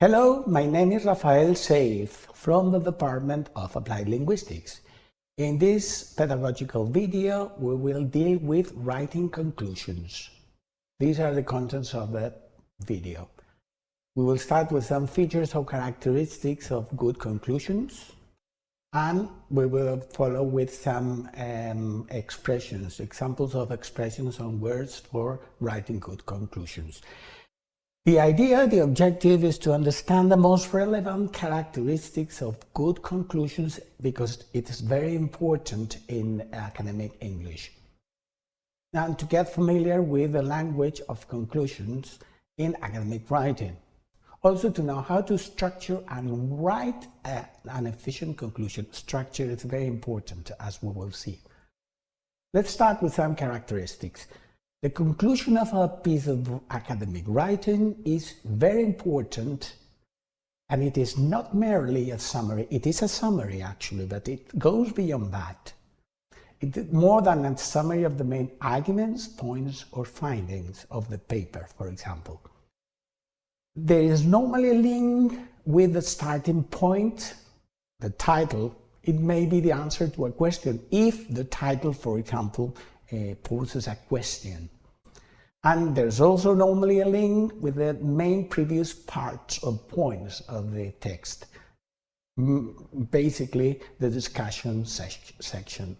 Hello, my name is Rafael Seiz from the Department of Applied Linguistics. In this pedagogical video, we will deal with writing conclusions. These are the contents of the video. We will start with some features or characteristics of good conclusions, and we will follow with some examples of expressions and words for writing good conclusions. The objective is to understand the most relevant characteristics of good conclusions because it is very important in academic English. And to get familiar with the language of conclusions in academic writing. Also to know how to structure and write an efficient conclusion. Structure is very important, as we will see. Let's start with some characteristics. The conclusion of a piece of academic writing is very important, and it is not merely a summary. It is a summary actually, but it goes beyond that. It is more than a summary of the main arguments, points, or findings of the paper, for example. There is normally a link with the starting point, the title. It may be the answer to a question if the title, for example, poses a question. And there's also normally a link with the main previous parts or points of the text, basically the discussion section.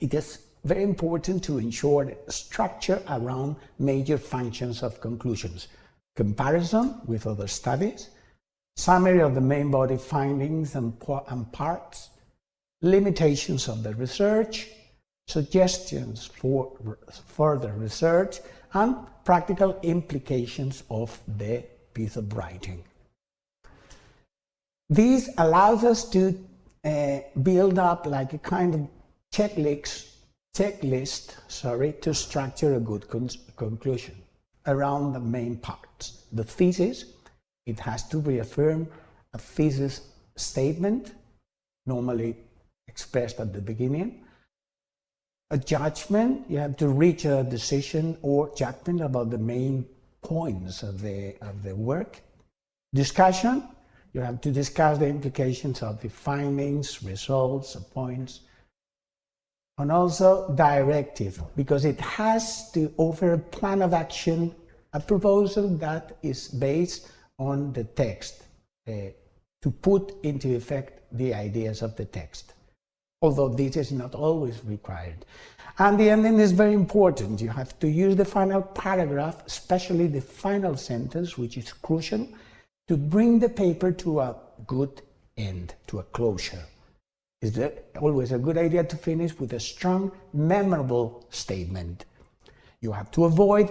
It is very important to ensure structure around major functions of conclusions: comparison with other studies, summary of the main body findings and parts, limitations of the research, suggestions for further research, and practical implications of the piece of writing. This allows us to build up like a kind of checklist to structure a good conclusion around the main parts. The thesis, it has to reaffirm a thesis statement, normally expressed at the beginning. A judgment, you have to reach a decision or judgment about the main points of the work. Discussion, you have to discuss the implications of the findings, results, points. And also directive, because it has to offer a plan of action, a proposal that is based on the text, to put into effect the ideas of the text. Although this is not always required. And the ending is very important. You have to use the final paragraph, especially the final sentence, which is crucial, to bring the paper to a good end, to a closure. It's always a good idea to finish with a strong, memorable statement. You have to avoid,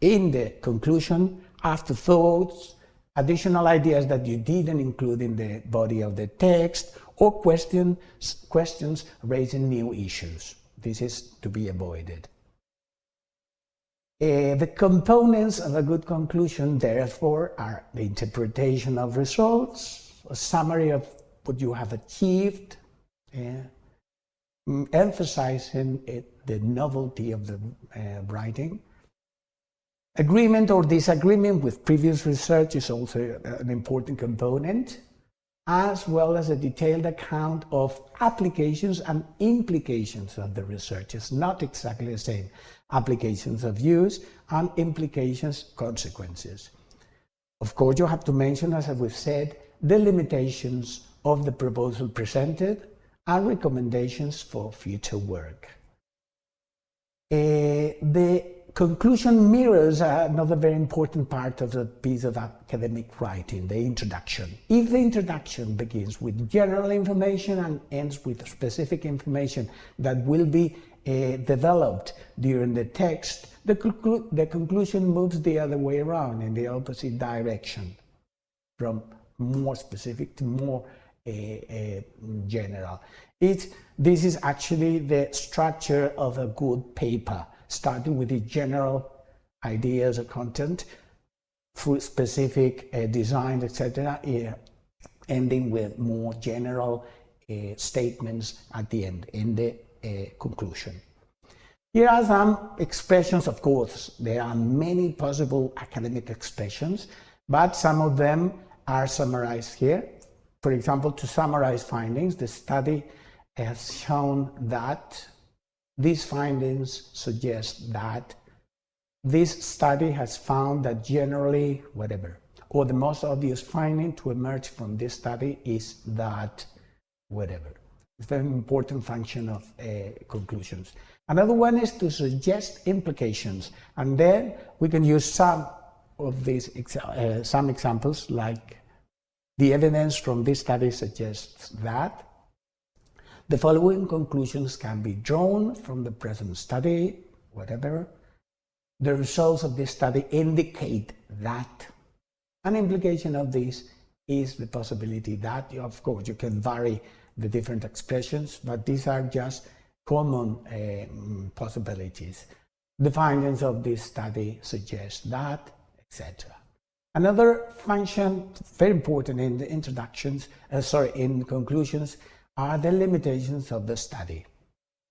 in the conclusion, afterthoughts, additional ideas that you didn't include in the body of the text, or questions raising new issues. This is to be avoided. The components of a good conclusion, therefore, are the interpretation of results, a summary of what you have achieved, emphasizing the novelty of the writing. Agreement or disagreement with previous research is also an important component, as well as a detailed account of applications and implications of the research. It's not exactly the same. Applications of use and implications, consequences. Of course, you have to mention, as we've said, the limitations of the proposal presented and recommendations for future work. The conclusion mirrors another very important part of the piece of academic writing, the introduction. If the introduction begins with general information and ends with specific information that will be developed during the text, the conclusion moves the other way around, in the opposite direction, from more specific to more general. This is actually the structure of a good paper, starting with the general ideas or content, through specific design, etc., ending with more general statements at the end, in the conclusion. Here are some expressions. Of course, there are many possible academic expressions, but some of them are summarized here. For example, to summarize findings, the study has shown that these findings suggest that this study has found that generally, whatever, or the most obvious finding to emerge from this study is that, whatever. It's a very important function of conclusions. Another one is to suggest implications, and then we can use some of these some examples, like the evidence from this study suggests that the following conclusions can be drawn from the present study, whatever. The results of this study indicate that. An implication of this is the possibility that, of course, you can vary the different expressions, but these are just common possibilities. The findings of this study suggest that, etc. Another function, very important in the introductions, in conclusions, are the limitations of the study.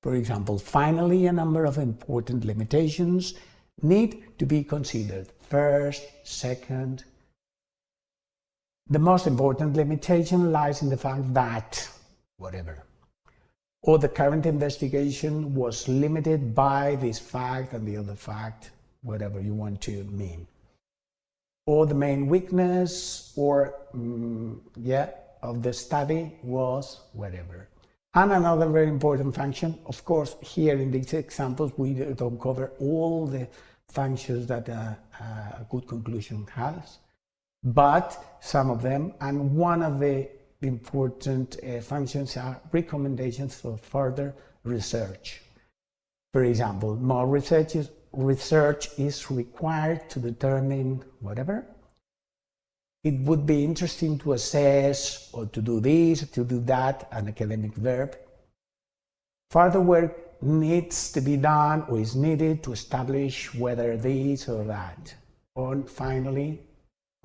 For example, finally, a number of important limitations need to be considered. First, second. The most important limitation lies in the fact that, whatever, or the current investigation was limited by this fact and the other fact, whatever you want to mean. Or the main weakness, or of the study was whatever. And another very important function, of course, here in these examples, we don't cover all the functions that a good conclusion has, but some of them, and one of the important functions are recommendations for further research. For example, more research is required to determine whatever. It would be interesting to assess or to do this, to do that, an academic verb. Further work needs to be done or is needed to establish whether this or that. Or finally,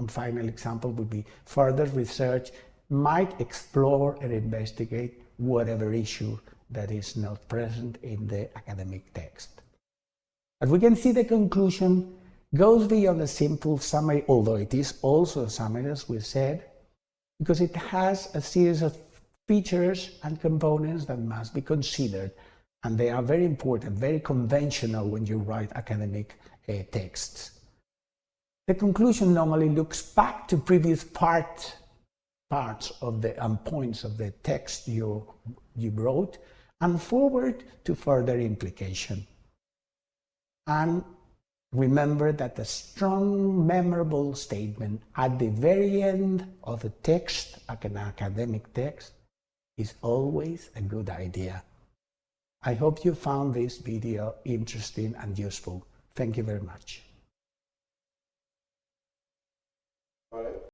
a final example would be further research might explore and investigate whatever issue that is not present in the academic text. As we can see, the conclusion goes beyond a simple summary, although it is also a summary, as we said, because it has a series of features and components that must be considered, and they are very important, very conventional when you write academic texts. The conclusion normally looks back to previous parts of the points of the text you wrote, and forward to further implication. And remember that a strong, memorable statement at the very end of a text, like an academic text, is always a good idea. I hope you found this video interesting and useful. Thank you very much.